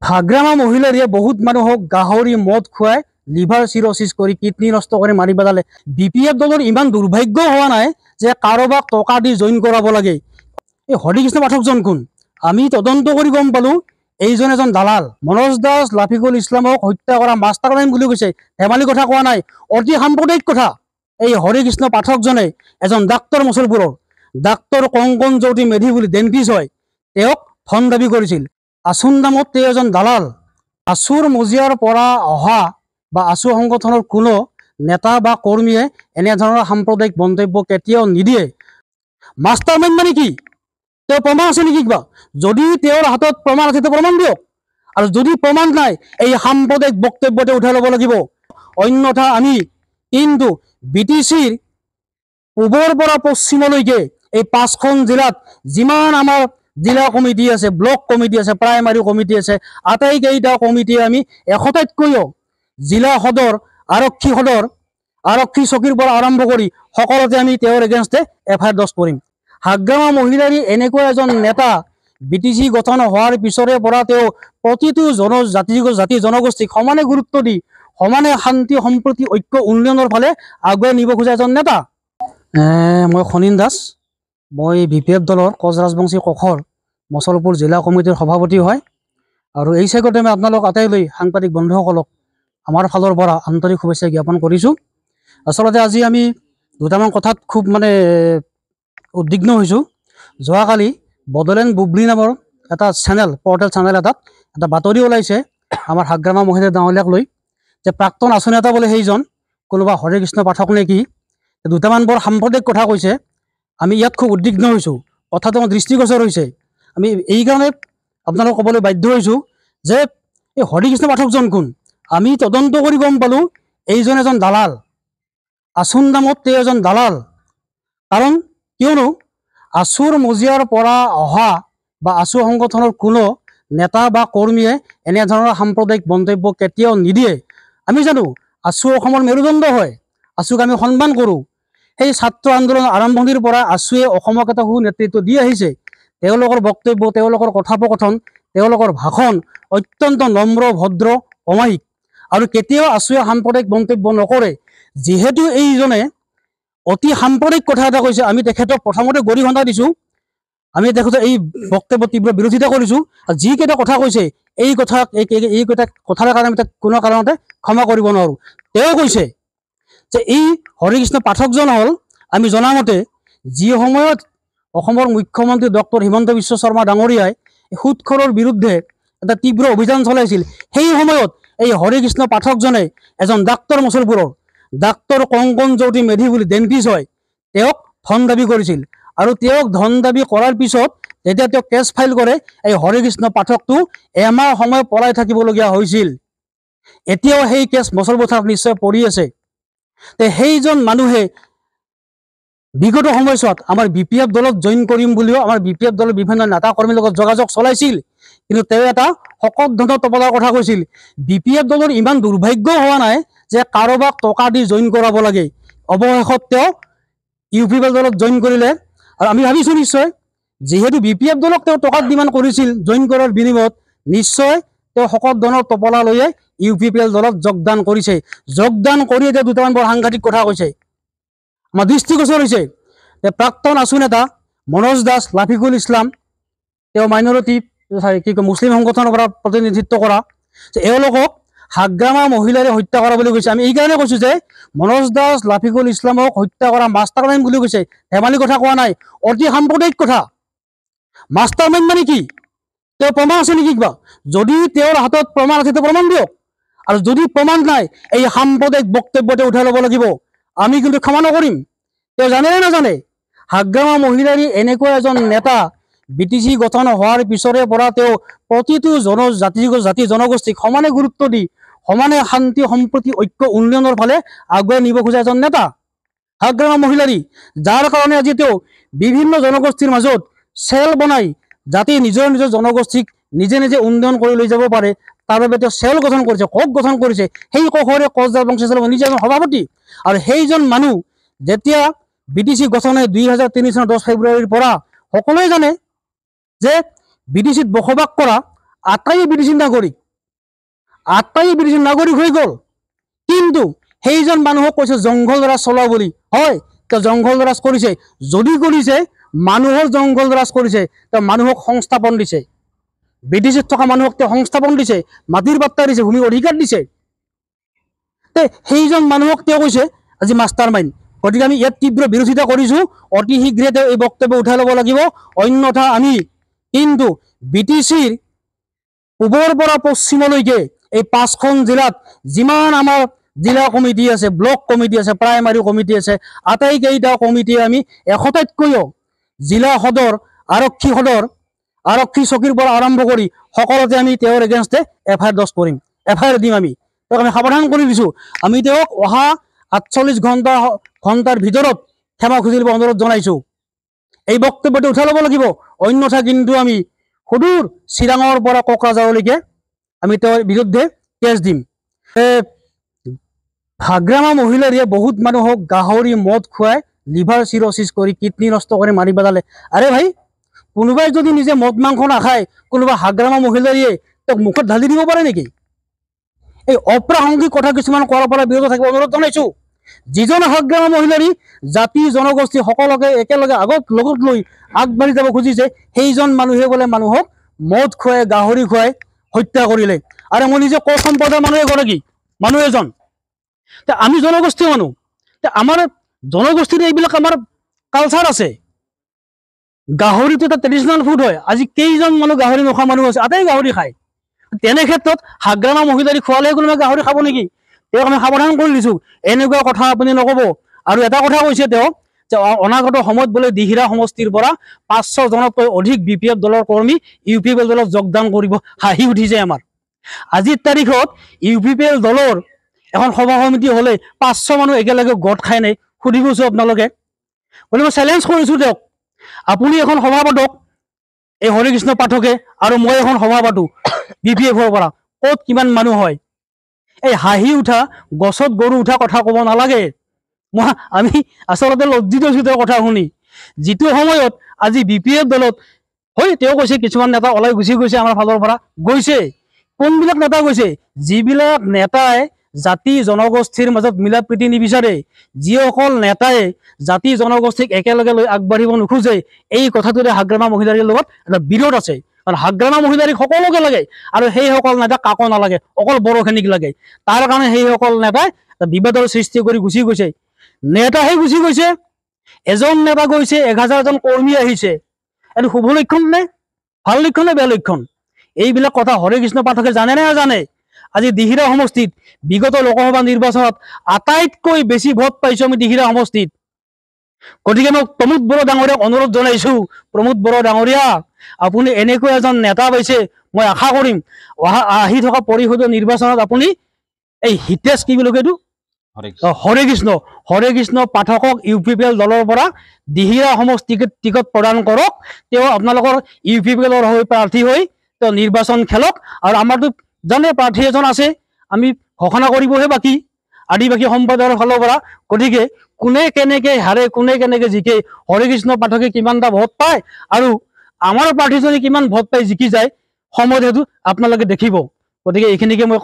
হাগ্ৰামা মহিলাৰীয়ে বহুত মানুহক গাহৰি মদ খুৱাই লিভাৰ চিৰচিছ কৰি কিডনি নষ্ট কৰি মাৰি পেলালে। BPF দলৰ ইমান দুৰ্ভাগ্য হোৱা নাই যে কাৰোবাক টকা দি জইন কৰাব লাগে। এই হৰিকৃষ্ণ পাঠকজন কোন? আমি তদন্ত কৰি গম পালোঁ এইজন এজন দালাল। মনোজ দাস লাফিকুল ইছলামক হত্যা কৰা মাষ্টাৰ মাইণ্ড বুলি কৈছে। ধেমালি কথা কোৱা নাই, অতি সাম্প্ৰদায়িক কথা। এই হৰিকৃষ্ণ পাঠকজনে এজন ডাক্তৰ মুছলপুৰৰ ডাক্তৰ কংকন জ্যোতি মেধি বুলি ডেণ্টিষ্ট হয়। তেওঁক ধন দাবী কৰিছিল। আছুৰ নামত তেওঁ এজন দালাল। আছুৰ মজিয়াৰ পৰা অহা বা আছু সংগঠনৰ কোনো নেতা বা কৰ্মীয়ে এনেধৰণৰ সাম্প্ৰদায়িক মন্তব্য কেতিয়াও নিদিয়ে। মাষ্টাৰ মাইণ্ড মানে কি? তেওঁ প্ৰমাণ আছে নেকি কিবা? যদি তেওঁৰ হাতত প্ৰমাণ আছে তেওঁ প্ৰমাণ দিয়ক, আৰু যদি প্ৰমাণ নাই এই সাম্প্ৰদায়িক বক্তব্য তেওঁ উঠাই ল'ব লাগিব। অন্যথা আমি কিন্তু BTCৰ পূবৰ পৰা পশ্চিমলৈকে এই 5খন জিলাত যিমান আমাৰ জিলা কমিটি আছে, ব্লক কমিটি আছে, প্ৰাইমাৰী কমিটি আছে, আটাইকেইটা কমিটিয়ে আমি এশটাতকৈও জিলা সদৰ, আৰক্ষী সদৰ, আৰক্ষী চকীৰ পৰা আৰম্ভ কৰি সকলোতে আমি তেওঁৰ এগেইনষ্টে FIR দৰ্জ কৰিম। হাগ্ৰামা মহিলাৰী এনেকুৱা এজন নেতা, BTC গঠন হোৱাৰ পিছৰে পৰা তেওঁ প্ৰতিটো জাতি জনগোষ্ঠীক সমানে গুৰুত্ব দি সমানে শান্তি সম্প্ৰীতি ঐক্য উন্নয়নৰ ফালে আগুৱাই নিব খোজা এজন নেতা। মই খনীন দাস, মই BPF দলৰ কোচ ৰাজবংশী কোখৰ মুছলপুৰ জিলা কমিটিৰ সভাপতি হয়। আৰু এই চেগতে মই আপোনালোক আটাইলৈ সাংবাদিক বন্ধুসকলক আমাৰ ফালৰ পৰা আন্তৰিক শুভেচ্ছা জ্ঞাপন কৰিছোঁ। আচলতে আজি আমি দুটামান কথাত খুব উদ্বিগ্ন হৈছোঁ। যোৱাকালি বড়োলেণ্ড বুবলি নামৰ এটা চেনেল, পৰ্টেল চেনেল এটাত এটা বাতৰি ওলাইছে আমাৰ হাগ্ৰামা মহিলা গাঁৱলীয়াক লৈ, যে প্ৰাক্তন আঁচনি এটা বোলে সেইজন কোনোবা হৰিকৃষ্ণ পাঠক নে কি, দুটামান বৰ সাম্প্ৰদায়িক কথা কৈছে। আমি ইয়াত খুব উদ্বিগ্ন হৈছোঁ, কথাটো আমাৰ দৃষ্টিগোচৰ হৈছে। আমি এইকাৰণে আপোনালোকক ক'বলৈ বাধ্য হৈছোঁ যে এই হৰিকৃষ্ণ পাঠকজন কোন? আমি তদন্ত কৰি গম পালোঁ এইজন এজন দালাল। আছুৰ নামত তেওঁ এজন দালাল। কাৰণ কিয়নো আছুৰ মজিয়াৰ পৰা অহা বা আছু সংগঠনৰ কোনো নেতা বা কৰ্মীয়ে এনেধৰণৰ সাম্প্ৰদায়িক মন্তব্য কেতিয়াও নিদিয়ে। আমি জানো আছু অসমৰ মেৰুদণ্ড হয়, আছুক আমি সন্মান কৰোঁ। সেই ছাত্ৰ আন্দোলনৰ আৰম্ভণিৰ পৰা আছুৱে অসমক এটা সু নেতৃত্ব দি আহিছে। তেওঁলোকৰ বক্তব্য, তেওঁলোকৰ কথোপকথন, তেওঁলোকৰ ভাষণ অত্যন্ত নম্ৰ, ভদ্ৰ, অমায়িক, আৰু কেতিয়াও আছুৱে সাম্প্ৰদায়িক মন্তব্য নকৰে। যিহেতু এইজনে অতি সাম্প্ৰদায়িক কথা এটা কৈছে, আমি তেখেতক প্ৰথমতে গৰিহণা দিছোঁ, আমি তেখেতৰ এই বক্তব্য তীব্ৰ বিৰোধিতা কৰিছোঁ। আৰু যিকেইটা কথা কৈছে এইকেইটা কথাৰ কাৰণে আমি তাক কোনো কাৰণতে ক্ষমা কৰিব নোৱাৰোঁ। তেওঁ কৈছে যে এই হৰিকৃষ্ণ পাঠকজন হ'ল, আমি জনামতে যি সময়ত অসমৰ মুখ্যমন্ত্ৰী ডক্টৰ হিমন্ত বিশ্ব শৰ্মা ডাঙৰীয়াই সুদখোৰৰ বিৰুদ্ধে এটা তীব্ৰ অভিযান চলাইছিল, সেই সময়ত এই হৰিকৃষ্ণ পাঠকজনে এজন ডাক্তৰ মুছলপুৰৰ ডাক্তৰ কংকন জ্যোতি মেধি বুলি ডেণ্টিষ্ট হয়। তেওঁক ধন দাবী কৰিছিল, আৰু তেওঁক ধন দাবী কৰাৰ পিছত যেতিয়া তেওঁ কেছ ফাইল কৰে, এই হৰিকৃষ্ণ পাঠকটো এমাহ সময় পলাই থাকিবলগীয়া হৈছিল। এতিয়াও সেই কেছ মুছলপুৰ থানাত নিশ্চয় পৰি আছে। সেইজন মানুহে বিগত সময়ছোৱাত আমাৰ BPF দলত জইন কৰিম বুলিও আমাৰ BPF দলৰ বিভিন্ন নেতা কৰ্মীৰ লগত যোগাযোগ চলাইছিল, কিন্তু তেওঁ এটা শকত ধনৰ টপলাৰ কথা কৈছিল। BPF দলৰ ইমান দুৰ্ভাগ্য হোৱা নাই যে কাৰোবাক টকা দি জইন কৰাব লাগে। অৱশেষত তেওঁ UPF দলত জইন কৰিলে, আৰু আমি ভাবিছোঁ নিশ্চয় যিহেতু BPF দলক তেওঁ টকাত ডিমাণ্ড কৰিছিল জইন কৰাৰ বিনিময়ত, নিশ্চয় তেওঁ শকত ধনৰ টপলা লৈয়ে UPPL দলত যোগদান কৰিছে। যোগদান কৰি এতিয়া দুটামান বৰ সাংঘাতিক কথা কৈছে। আমাৰ দৃষ্টিগোচৰ হৈছে যে প্ৰাক্তন আছু নেতা মনোজ দাস লাফিকুল ইছলাম, তেওঁ মাইনৰিটি মুছলিম সংগঠনৰ পৰা প্ৰতিনিধিত্ব কৰা, এওঁলোকক হাগ্ৰামা মহিলাৰে হত্যা কৰা বুলি কৈছে। আমি এইকাৰণে কৈছোঁ যে মনোজ দাস লাফিকুল ইছলামক হত্যা কৰা মাষ্টাৰ মাইণ্ড বুলি কৈছে। ধেমালি কথা কোৱা নাই, অতি সাম্প্ৰদায়িক কথা। মাষ্টাৰ মাইণ্ড মানে কি? তেওঁ প্ৰমাণ আছে নেকি কিবা? যদি তেওঁৰ হাতত প্ৰমাণ আছে তেওঁ প্ৰমাণ দিয়ক, আৰু যদি প্ৰমাণ নাই এই সাম্প্ৰদায়িক বক্তব্য তেওঁ উঠাই ল'ব লাগিব। আমি কিন্তু ক্ষমা নকৰিম। তেওঁ জানে নে নাজানে হাগ্ৰামা মহিলাৰী এনেকুৱা এজন নেতা, BTC গঠন হোৱাৰ পিছৰে পৰা তেওঁ প্ৰতিটো জাতি জনগোষ্ঠীক সমানে গুৰুত্ব দি সমানে শান্তি সম্প্ৰীতি ঐক্য উন্নয়নৰ ফালে আগুৱাই নিব খোজা এজন নেতা হাগ্ৰামা মহিলাৰী, যাৰ কাৰণে আজি তেওঁ বিভিন্ন জনগোষ্ঠীৰ মাজত চেল বনাই যাতে নিজৰ জনগোষ্ঠীক নিজে নিজে উন্নয়ন কৰি লৈ যাব পাৰে, তাৰ বাবে তেওঁ চেল গঠন কৰিছে, কোষ গঠন কৰিছে। সেই কোষৰে কোচ ৰাজবংশী নিজে এজন সভাপতি। আৰু সেইজন মানুহ যেতিয়া BTC গঠন হয় 2003 চনৰ 10 ফেব্ৰুৱাৰীৰ পৰা, সকলোৱে জানে যে BTCত বসবাস কৰা আটাইয়ে বিদেশী নাগৰিক হৈ গ'ল। কিন্তু সেইজন মানুহক কৈছে জংঘল ৰাজ চলোৱা বুলি। হয়, তেওঁ জংঘল ৰাজ কৰিছে, যদি কৰিছে মানুহৰ জংঘল ৰাজ কৰিছে, তেওঁ মানুহক সংস্থাপন দিছে, বিদেশত থকা মানুহক তেওঁ সংস্থাপন দিছে, মাটিৰ বাৰ্তা দিছে, ভূমিৰ অধিকাৰ দিছে। সেইজন মানুহক তেওঁ কৈছে আজি মাষ্টাৰ মাইণ্ড। গতিকে আমি ইয়াত তীব্ৰ বিৰোধিতা কৰিছোঁ। অতি শীঘ্ৰে তেওঁ এই বক্তব্য উঠাই ল'ব লাগিব, অন্যথা আমি কিন্তু BTCৰ পূবৰ পৰা পশ্চিমলৈকে এই 5খন জিলাত যিমান আমাৰ জিলা কমিটি আছে, ব্লক কমিটি আছে, প্ৰাইমাৰী কমিটি আছে, আটাইকেইটা কমিটিয়ে আমি 100টাতকৈও জিলা সদৰ, আৰক্ষী সদৰ, আৰক্ষী চকীৰ পৰা আৰম্ভ কৰি সকলোতে আমি তেওঁৰ এগেইনষ্টে FIR দৰ্জ কৰিম, FIR দিম। আমি তেওঁক আমি সাৱধান কৰি দিছোঁ। আমি তেওঁক অহা 48 ঘণ্টাৰ ভিতৰত ক্ষমা খুজি দিব অনুৰোধ জনাইছোঁ। এই বক্তব্যটো উঠাই ল'ব লাগিব, অন্যথা কিন্তু আমি সুদূৰ চিৰাঙৰ পৰা কোকৰাঝাৰলৈকে আমি তেওঁৰ বিৰুদ্ধে কেছ দিম। হাগ্ৰামা মহিলাৰীয়ে বহুত মানুহক গাহৰি মদ খুৱাই লিভাৰ চিৰচিছ কৰি কিডনি নষ্ট কৰি মাৰি পেলালে। আৰে ভাই, কোনোবাই যদি নিজে মদ মাংস নাখায়, কোনোবা হাগ্ৰামা মহিলাৰীয়ে তেওঁক মুখত ঢালি দিব পাৰে নেকি? এই অপ্ৰাসংগিক কথা কিছুমান কোৱাৰ পৰা বিৰত থাকিব অনুৰোধ জনাইছোঁ। যিজন হাগ্ৰামা মহিলাৰী জাতি জনগোষ্ঠী সকলোকে একেলগে লগত লৈ আগবাঢ়ি যাব খুজিছে, সেইজন মানুহে বোলে মানুহক মদ খুৱাই, গাহৰি খুৱাই হত্যা কৰিলে। আৰু মই নিজে কোচ সম্প্ৰদায়ৰ মানুহ এজন। আমি জনগোষ্ঠীৰ মানুহ, আমাৰ জনগোষ্ঠীৰ এইবিলাক আমাৰ কালচাৰ আছে। গাহৰিটো এটা ট্ৰেডিশ্যনেল ফুড হয়। আজি কেইজন মানুহ গাহৰি নোখোৱা মানুহ আছে? আটাই গাহৰি খায়। তেনে ক্ষেত্ৰত হাগ্ৰামা মহিলাৰী খোৱালেহে কোনোবাই গাহৰি খাব নেকি? তেওঁক আমি সাৱধান কৰি দিছোঁ, এনেকুৱা কথা আপুনি নক'ব। আৰু এটা কথা কৈছে তেওঁ যে অনাগত সময়ত বোলে দিহিৰা সমষ্টিৰ পৰা 500 জনতকৈ অধিক BPF দলৰ কৰ্মী UPPL দলত যোগদান কৰিব। হাঁহি উঠিছে আমাৰ। আজিৰ তাৰিখত UPPL দলৰ এখন সভা সমিতি হ'লে 500 মানুহ একেলগে গোট খাই নাই, সুধিবচোন আপোনালোকে। গতিকে মই চেলেঞ্জ কৰিছোঁ তেওঁক, আপুনি এখন সভা পাতক, এই হৰিকৃষ্ণ পাঠকে আৰু মই এখন সভা পাতোঁ BPFৰ পৰা, ক'ত কিমান মানুহ হয়। এই হাঁহি উঠা, গছত গৰু উঠা কথা ক'ব নালাগে। আমি আচলতে লজ্জিত হৈছোঁ তেওঁৰ কথা শুনি। যিটো সময়ত আজি BPF দলত হয়, তেওঁ কৈছে কিছুমান নেতা ওলাই গুচি গৈছে আমাৰ ফালৰ পৰা, গৈছে। কোনবিলাক নেতা গৈছে? যিবিলাক নেতাই জাতি জনগোষ্ঠীৰ মাজত মিলা প্ৰীতি নিবিচাৰে, যিসকল নেতাই জাতি জনগোষ্ঠীক একেলগে লৈ আগবাঢ়িব নোখোজে, এই কথাটোৰে হাগ্ৰামা মহিলাৰীৰ লগত এটা বিৰোধ আছে। কাৰণ হাগ্ৰামা মহিলাৰীক সকলোকে লাগে, আৰু সেইসকল নেতা কাকো নালাগে, অকল বড়োখিনিক লাগে। তাৰ কাৰণে সেইসকল নেতাই বিবাদৰ সৃষ্টি কৰি গুচি গৈছে। নেতাহে গুচি গৈছে, এজন নেতা গৈছে, 1000জন কৰ্মী আহিছে। এইটো শুভ লক্ষণ নে? ভাল লক্ষণ নে বেয়া লক্ষণ? এইবিলাক কথা হৰিকৃষ্ণ পাঠকে জানে নে নাজানে? আজি দিহিৰা সমষ্টিত বিগত লোকসভা নিৰ্বাচনত আটাইতকৈ বেছি ভোট পাইছোঁ আমি দিহিৰা সমষ্টিত। গতিকে মই প্ৰমোদ বড়ো ডাঙৰীয়াক অনুৰোধ জনাইছোঁ, প্ৰমোদ বড়ো ডাঙৰীয়া, আপুনি এনেকৈ এজন নেতা পাইছে, মই আশা কৰিম আহি থকা পৰিষদীয় নিৰ্বাচনত আপুনি এই হিতেশ কি বুলি কয় এইটো হৰেকৃষ্ণ পাঠকক UPPL দলৰ পৰা দিহিৰা সমষ্টিক টিকট প্ৰদান কৰক। তেওঁ আপোনালোকৰ UPPLৰ হৈ প্ৰাৰ্থী হৈ তেওঁ নিৰ্বাচন খেলক। আৰু আমাৰতো জানে প্ৰাৰ্থী এজন আছে, আমি ঘোষণা কৰিবহে বাকী আদিবাসী সম্প্ৰদায়ৰ ফালৰ পৰা। গতিকে কোনে কেনেকৈ হাৰে, কোনে কেনেকৈ জিকে, হৰিকৃষ্ণ পাঠকে কিমানটা ভোট পায় আৰু আমাৰ প্ৰাৰ্থীজনে কিমান ভোট পাই জিকি যায়, সময়ত সেইটো আপোনালোকে দেখিব। গতিকে এইখিনিকে মই